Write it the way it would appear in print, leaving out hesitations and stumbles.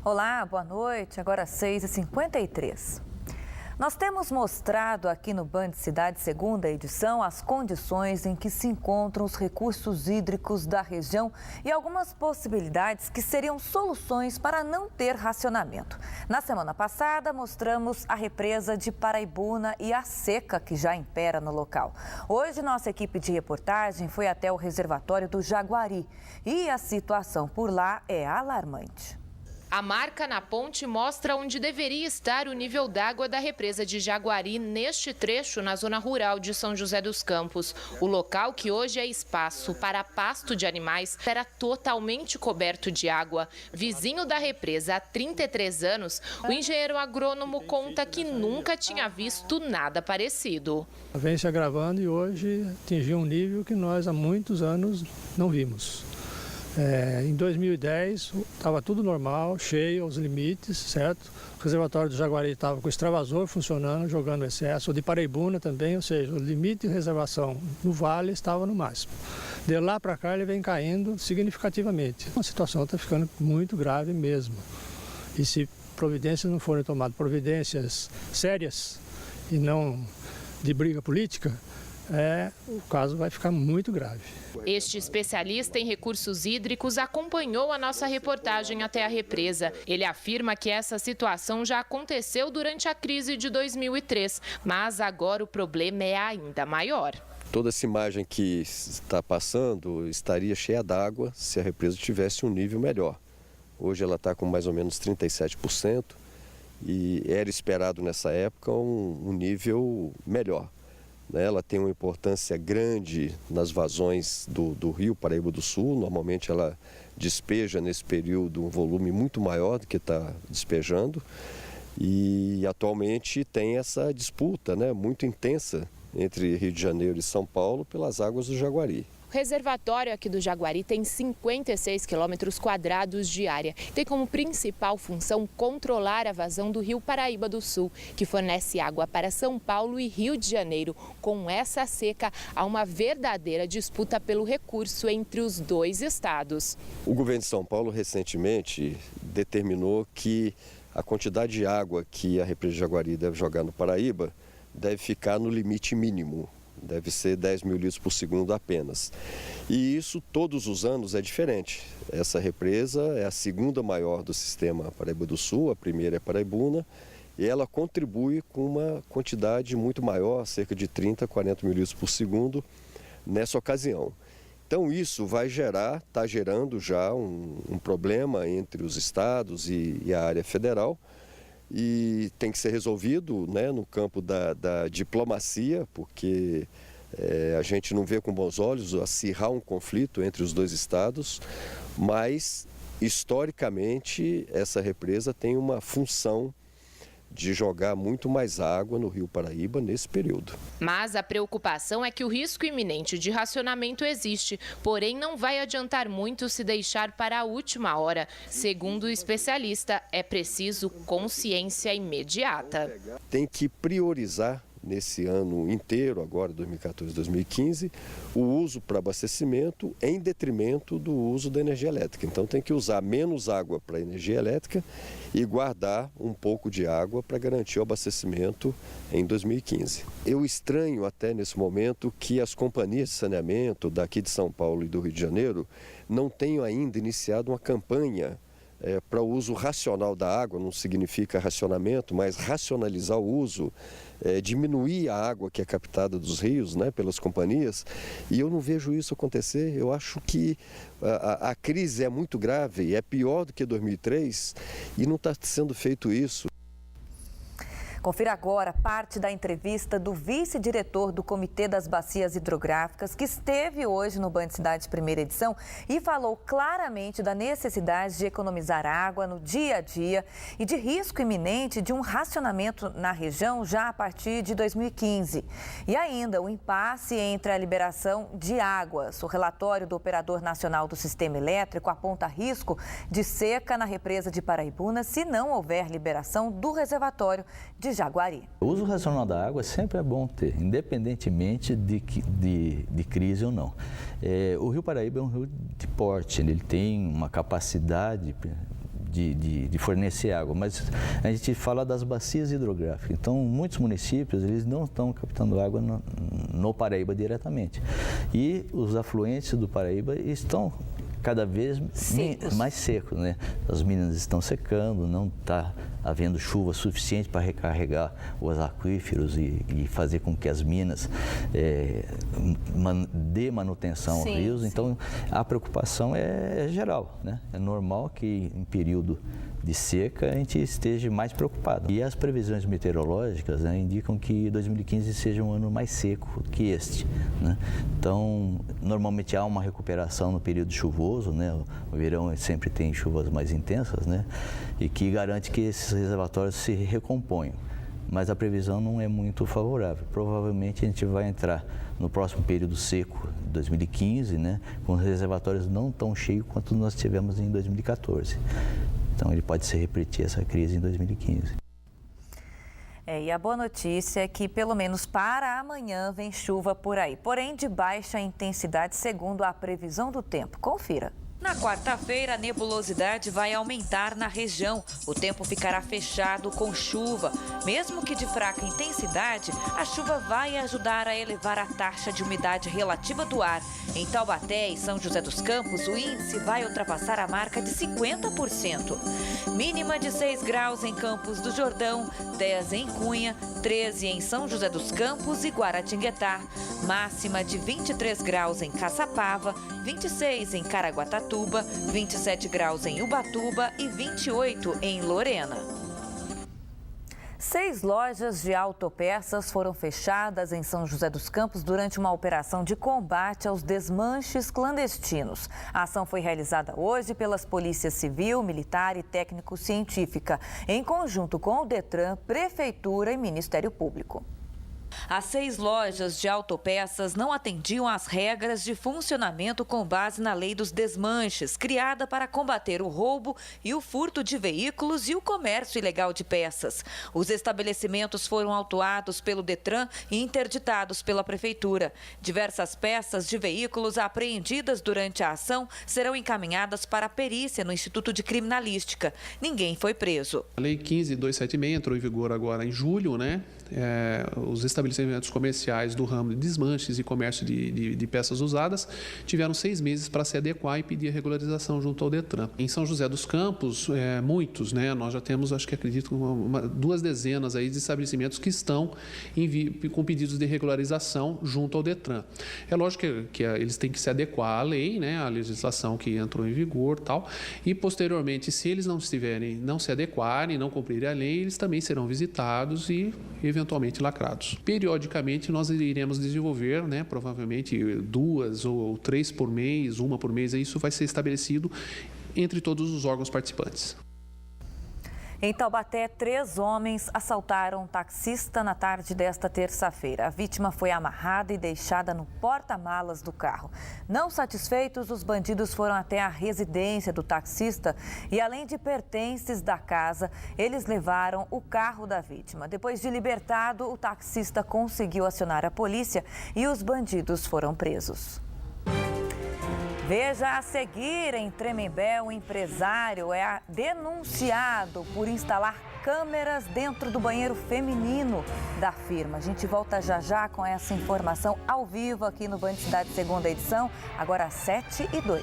Olá, boa noite. Agora 6h53. Nós temos mostrado aqui no Band Cidade, segunda edição, as condições em que se encontram os recursos hídricos da região e algumas possibilidades que seriam soluções para não ter racionamento. Na semana passada, mostramos a represa de Paraibuna e a seca que já impera no local. Hoje, nossa equipe de reportagem foi até o reservatório do Jaguari e a situação por lá é alarmante. A marca na ponte mostra onde deveria estar o nível d'água da represa de Jaguari neste trecho na zona rural de São José dos Campos. O local, que hoje é espaço para pasto de animais, era totalmente coberto de água. Vizinho da represa há 33 anos, o engenheiro agrônomo conta que nunca tinha visto nada parecido. Vem se agravando e hoje atingiu um nível que nós há muitos anos não vimos. Em 2010 estava tudo normal, cheio aos limites, certo? O reservatório do Jaguari estava com o extravasor funcionando, jogando excesso. O de Paraibuna também, ou seja, o limite de reservação no vale estava no máximo. De lá para cá ele vem caindo significativamente. A situação está ficando muito grave mesmo. E se providências não forem tomadas, providências sérias e não de briga política, o caso vai ficar muito grave. Este especialista em recursos hídricos acompanhou a nossa reportagem até a represa. Ele afirma que essa situação já aconteceu durante a crise de 2003, mas agora o problema é ainda maior. Toda essa imagem que está passando estaria cheia d'água se a represa tivesse um nível melhor. Hoje ela está com mais ou menos 37% e era esperado nessa época um nível melhor. Ela tem uma importância grande nas vazões do rio Paraíba do Sul. Normalmente ela despeja nesse período um volume muito maior do que está despejando. E atualmente tem essa disputa, muito intensa entre Rio de Janeiro e São Paulo pelas águas do Jaguari. O reservatório aqui do Jaguari tem 56 quilômetros quadrados de área. Tem como principal função controlar a vazão do rio Paraíba do Sul, que fornece água para São Paulo e Rio de Janeiro. Com essa seca, há uma verdadeira disputa pelo recurso entre os dois estados. O governo de São Paulo recentemente determinou que a quantidade de água que a represa de Jaguari deve jogar no Paraíba deve ficar no limite mínimo. Deve ser 10 mil litros por segundo apenas. E isso todos os anos é diferente. Essa represa é a segunda maior do sistema Paraíba do Sul, a primeira é Paraibuna, e ela contribui com uma quantidade muito maior, cerca de 30, 40 mil litros por segundo nessa ocasião. Então isso vai está gerando já um problema entre os estados e a área federal, e tem que ser resolvido no campo da diplomacia, porque a gente não vê com bons olhos acirrar um conflito entre os dois estados, mas historicamente essa represa tem uma função de jogar muito mais água no rio Paraíba nesse período. Mas a preocupação é que o risco iminente de racionamento existe, porém não vai adiantar muito se deixar para a última hora. Segundo o especialista, é preciso consciência imediata. Tem que priorizar nesse ano inteiro, agora 2014, 2015, o uso para abastecimento em detrimento do uso da energia elétrica. Então tem que usar menos água para energia elétrica e guardar um pouco de água para garantir o abastecimento em 2015. Eu estranho até nesse momento que as companhias de saneamento daqui de São Paulo e do Rio de Janeiro não tenham ainda iniciado uma campanha para o uso racional da água. Não significa racionamento, mas racionalizar o uso, diminuir a água que é captada dos rios pelas companhias, e eu não vejo isso acontecer. Eu acho que a crise é muito grave, é pior do que 2003 e não está sendo feito isso. Confira agora parte da entrevista do vice-diretor do Comitê das Bacias Hidrográficas, que esteve hoje no Band Cidade Primeira Edição e falou claramente da necessidade de economizar água no dia a dia e de risco iminente de um racionamento na região já a partir de 2015. E ainda o impasse entre a liberação de águas. O relatório do Operador Nacional do Sistema Elétrico aponta risco de seca na represa de Paraibuna se não houver liberação do reservatório de Jaguari. O uso racional da água sempre é bom ter, independentemente de crise ou não. O Rio Paraíba é um rio de porte, ele tem uma capacidade de fornecer água, mas a gente fala das bacias hidrográficas. Então, muitos municípios eles não estão captando água no Paraíba diretamente. E os afluentes do Paraíba estão cada vez mais secos, né? As minas estão secando, não está havendo chuva suficiente para recarregar os aquíferos e fazer com que as minas dê manutenção aos rios. Então, a preocupação é geral, né? É normal que em período de seca a gente esteja mais preocupado. E as previsões meteorológicas, né, indicam que 2015 seja um ano mais seco que este, né? Então, normalmente há uma recuperação no período chuvoso, né? O verão sempre tem chuvas mais intensas, né? E que garante que esses reservatórios se recomponham. Mas a previsão não é muito favorável. Provavelmente a gente vai entrar no próximo período seco, 2015, né, com reservatórios não tão cheios quanto nós tivemos em 2014. Então, ele pode se repetir essa crise em 2015. E a boa notícia é que, pelo menos para amanhã, vem chuva por aí. Porém, de baixa intensidade, segundo a previsão do tempo. Confira. Na quarta-feira, a nebulosidade vai aumentar na região. O tempo ficará fechado com chuva. Mesmo que de fraca intensidade, a chuva vai ajudar a elevar a taxa de umidade relativa do ar. Em Taubaté e São José dos Campos, o índice vai ultrapassar a marca de 50%. Mínima de 6 graus em Campos do Jordão, 10 em Cunha, 13 em São José dos Campos e Guaratinguetá. Máxima de 23 graus em Caçapava, 26 em Caraguatatuba, 27 graus em Ubatuba e 28 em Lorena. 6 lojas de autopeças foram fechadas em São José dos Campos durante uma operação de combate aos desmanches clandestinos. A ação foi realizada hoje pelas polícias civil, militar e técnico-científica, em conjunto com o Detran, Prefeitura e Ministério Público. As 6 lojas de autopeças não atendiam às regras de funcionamento com base na Lei dos Desmanches, criada para combater o roubo e o furto de veículos e o comércio ilegal de peças. Os estabelecimentos foram autuados pelo Detran e interditados pela Prefeitura. Diversas peças de veículos apreendidas durante a ação serão encaminhadas para a perícia no Instituto de Criminalística. Ninguém foi preso. A Lei 15.276 entrou em vigor agora em julho, né? Os estabelecimentos comerciais do ramo de desmanches e comércio de peças usadas tiveram 6 meses para se adequar e pedir a regularização junto ao Detran. Em São José dos Campos, muitos, né? Nós já temos, acho que acredito, 2 dezenas aí de estabelecimentos que estão com pedidos de regularização junto ao Detran. É lógico que eles têm que se adequar à lei, né? À legislação que entrou em vigor e tal. E, posteriormente, se eles não se adequarem, não cumprirem a lei, eles também serão visitados e eventualmente lacrados. Periodicamente nós iremos desenvolver, né, provavelmente 2 ou 3 por mês, 1 por mês, isso vai ser estabelecido entre todos os órgãos participantes. Em Taubaté, 3 homens assaltaram um taxista na tarde desta terça-feira. A vítima foi amarrada e deixada no porta-malas do carro. Não satisfeitos, os bandidos foram até a residência do taxista e, além de pertences da casa, eles levaram o carro da vítima. Depois de libertado, o taxista conseguiu acionar a polícia e os bandidos foram presos. Veja a seguir, em Tremembé, um empresário é denunciado por instalar câmeras dentro do banheiro feminino da firma. A gente volta já com essa informação ao vivo aqui no Band Cidade, segunda edição, agora às 7h02.